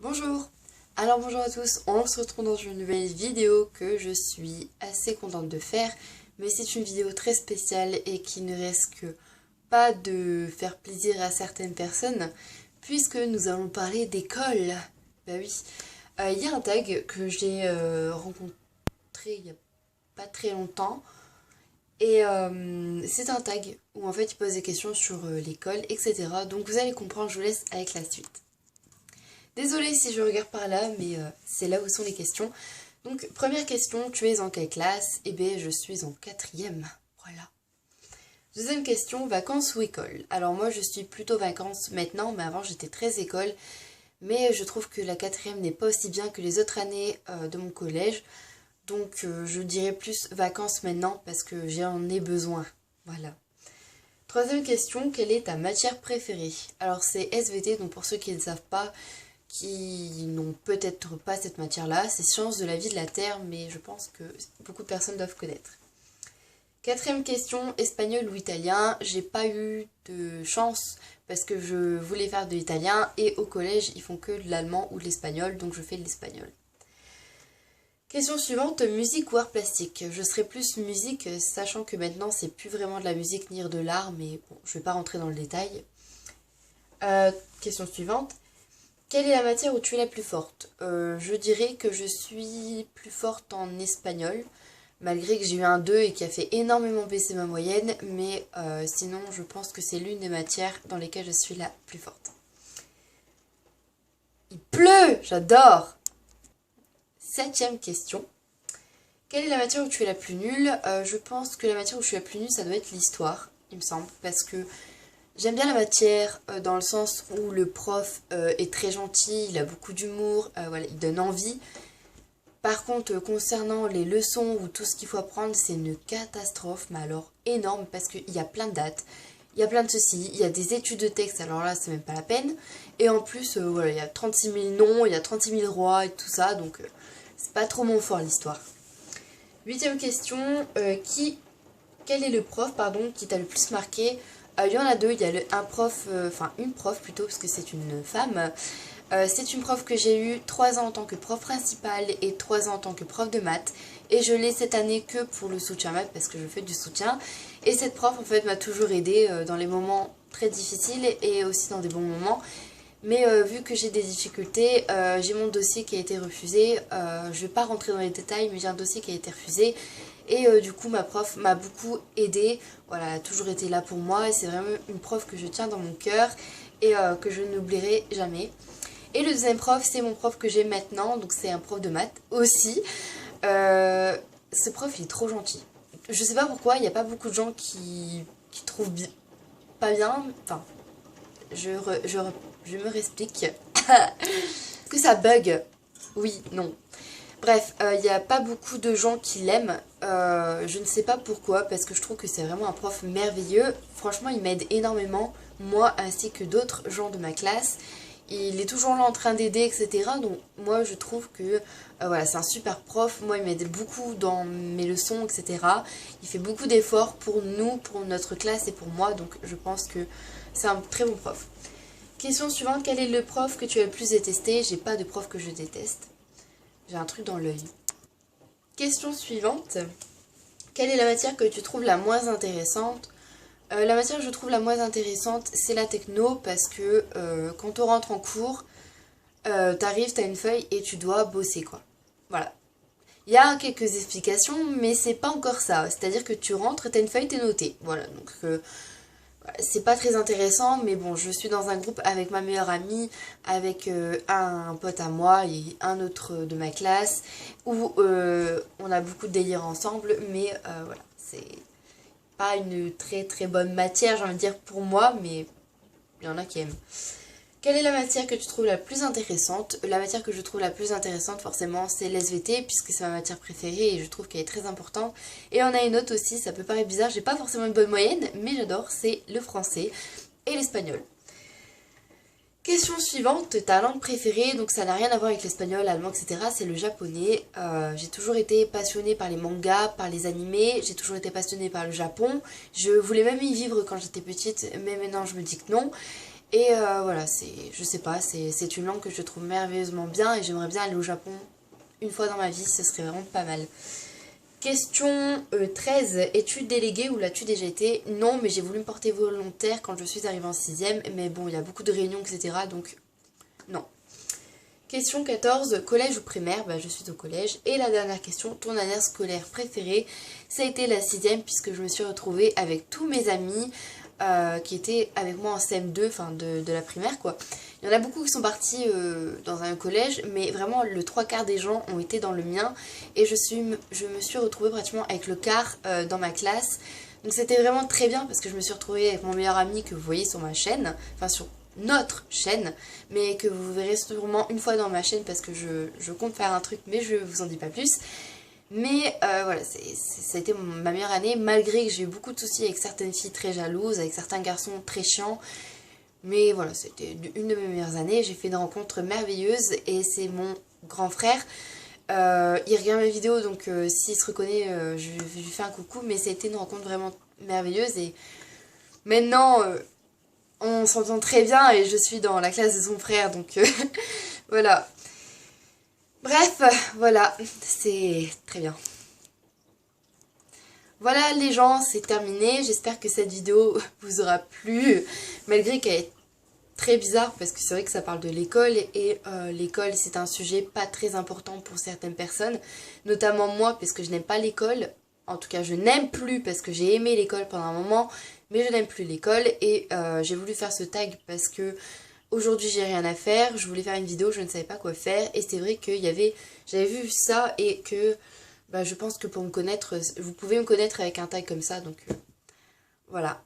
Bonjour! Alors bonjour à tous, on se retrouve dans une nouvelle vidéo que je suis assez contente de faire, mais c'est une vidéo très spéciale et qui ne risque pas de faire plaisir à certaines personnes, puisque nous allons parler d'école. Bah oui, il y a un tag que j'ai rencontré il n'y a pas très longtemps, et c'est un tag où en fait il pose des questions sur l'école, etc. Donc vous allez comprendre, je vous laisse avec la suite. Désolée si je regarde par là, mais c'est là où sont les questions. Donc, première question, tu es en quelle classe? Eh bien, je suis en quatrième. Voilà. Deuxième question, vacances ou école? Alors moi, je suis plutôt vacances maintenant, mais avant, j'étais très école. Mais je trouve que la quatrième n'est pas aussi bien que les autres années de mon collège. Donc, je dirais plus vacances maintenant parce que j'en ai besoin. Voilà. Troisième question, quelle est ta matière préférée? Alors, c'est SVT, donc pour ceux qui ne savent pas, qui n'ont peut-être pas cette matière-là, c'est sciences de la vie de la Terre, mais je pense que beaucoup de personnes doivent connaître. Quatrième question, espagnol ou italien? J'ai pas eu de chance parce que je voulais faire de l'italien et au collège ils font que de l'allemand ou de l'espagnol, donc je fais de l'espagnol. Question suivante, musique ou art plastique? Je serais plus musique, sachant que maintenant c'est plus vraiment de la musique ni de l'art, mais bon, je vais pas rentrer dans le détail. Question suivante. Quelle est la matière où tu es la plus forte? Je dirais que je suis plus forte en espagnol, malgré que j'ai eu un 2 et qui a fait énormément baisser ma moyenne, mais sinon je pense que c'est l'une des matières dans lesquelles je suis la plus forte. Il pleut! J'adore! Septième question. Quelle est la matière où tu es la plus nulle? Je pense que la matière où je suis la plus nulle, ça doit être l'histoire, il me semble, parce que j'aime bien la matière dans le sens où le prof est très gentil, il a beaucoup d'humour, voilà, il donne envie. Par contre, concernant les leçons ou tout ce qu'il faut apprendre, c'est une catastrophe, mais alors énorme, parce qu'il y a plein de dates, il y a plein de ceci, il y a des études de texte, alors là, c'est même pas la peine. Et en plus, voilà, il y a 36 000 noms, il y a 36 000 rois et tout ça, donc c'est pas trop mon fort l'histoire. Huitième question, quel est le prof, pardon, qui t'a le plus marqué? Il y en a deux, il y a une prof plutôt, parce que c'est une femme. C'est une prof que j'ai eue 3 ans en tant que prof principale et 3 ans en tant que prof de maths. Et je l'ai cette année que pour le soutien maths, parce que je fais du soutien. Et cette prof, en fait, m'a toujours aidée dans les moments très difficiles et aussi dans des bons moments. Mais vu que j'ai des difficultés, j'ai mon dossier qui a été refusé. Je ne vais pas rentrer dans les détails, mais j'ai un dossier qui a été refusé. Et du coup, ma prof m'a beaucoup aidée. Voilà, elle a toujours été là pour moi. Et c'est vraiment une prof que je tiens dans mon cœur et que je n'oublierai jamais. Et le deuxième prof, c'est mon prof que j'ai maintenant. Donc c'est un prof de maths aussi. Ce prof, il est trop gentil. Je sais pas pourquoi, il n'y a pas beaucoup de gens qui trouvent pas bien. Enfin, je me réexplique. Est-ce que ça bug? Oui, non. Bref, il n'y a pas beaucoup de gens qui l'aiment. Je ne sais pas pourquoi, parce que je trouve que c'est vraiment un prof merveilleux. Franchement, il m'aide énormément, moi ainsi que d'autres gens de ma classe. Il est toujours là en train d'aider, etc. Donc moi, je trouve que voilà, c'est un super prof. Moi, il m'aide beaucoup dans mes leçons, etc. Il fait beaucoup d'efforts pour nous, pour notre classe et pour moi. Donc je pense que c'est un très bon prof. Question suivante, quel est le prof que tu as le plus détesté? J'ai pas de prof que je déteste. J'ai un truc dans l'œil. Question suivante. Quelle est la matière que tu trouves la moins intéressante? La matière que je trouve la moins intéressante, c'est la techno, parce que quand on rentre en cours, t'arrives, t'as une feuille et tu dois bosser, quoi. Voilà. Il y a quelques explications, mais c'est pas encore ça. C'est-à-dire que tu rentres, t'as une feuille, t'es noté. Voilà, donc c'est pas très intéressant, mais bon, je suis dans un groupe avec ma meilleure amie, avec un pote à moi et un autre de ma classe, où on a beaucoup de délire ensemble, mais voilà, c'est pas une très très bonne matière, j'ai envie de dire pour moi, mais il y en a qui aiment. Quelle est la matière que tu trouves la plus intéressante? La matière que je trouve la plus intéressante, forcément, c'est l'SVT, puisque c'est ma matière préférée et je trouve qu'elle est très importante. Et on a une autre aussi, ça peut paraître bizarre, j'ai pas forcément une bonne moyenne, mais j'adore, c'est le français et l'espagnol. Question suivante, ta langue préférée, donc ça n'a rien à voir avec l'espagnol, l'allemand, etc. C'est le japonais. J'ai toujours été passionnée par les mangas, par les animés, j'ai toujours été passionnée par le Japon. Je voulais même y vivre quand j'étais petite, mais maintenant je me dis que non. Et voilà, je sais pas, c'est une langue que je trouve merveilleusement bien et j'aimerais bien aller au Japon une fois dans ma vie, ce serait vraiment pas mal. Question 13, es-tu déléguée ou l'as-tu déjà été? Non, mais j'ai voulu me porter volontaire quand je suis arrivée en 6ème, mais bon, il y a beaucoup de réunions, etc. Donc, non. Question 14, collège ou primaire? Bah, je suis au collège. Et la dernière question, ton année scolaire préférée? Ça a été la 6ème puisque je me suis retrouvée avec tous mes amis qui étaient avec moi en CM2, enfin de la primaire quoi. Il y en a beaucoup qui sont partis dans un collège, mais vraiment le 3/4 des gens ont été dans le mien. Et je me suis retrouvée pratiquement avec le quart dans ma classe. Donc c'était vraiment très bien parce que je me suis retrouvée avec mon meilleur ami que vous voyez sur ma chaîne, enfin sur notre chaîne, mais que vous verrez sûrement une fois dans ma chaîne parce que je compte faire un truc, mais je vous en dis pas plus. Mais voilà, ça a été ma meilleure année, malgré que j'ai eu beaucoup de soucis avec certaines filles très jalouses, avec certains garçons très chiants. Mais voilà, c'était une de mes meilleures années, j'ai fait une rencontre merveilleuse et c'est mon grand frère. Il regarde mes vidéos, donc s'il se reconnaît, je lui fais un coucou, mais ça a été une rencontre vraiment merveilleuse et maintenant on s'entend très bien et je suis dans la classe de son frère, donc voilà. Bref, voilà, c'est très bien. Voilà les gens, c'est terminé. J'espère que cette vidéo vous aura plu, malgré qu'elle est très bizarre parce que c'est vrai que ça parle de l'école et l'école c'est un sujet pas très important pour certaines personnes, notamment moi parce que je n'aime pas l'école. En tout cas, je n'aime plus parce que j'ai aimé l'école pendant un moment, mais je n'aime plus l'école et j'ai voulu faire ce tag parce que aujourd'hui j'ai rien à faire, je voulais faire une vidéo, je ne savais pas quoi faire et c'est vrai que j'avais vu ça et que bah, je pense que pour me connaître, vous pouvez me connaître avec un tag comme ça donc voilà.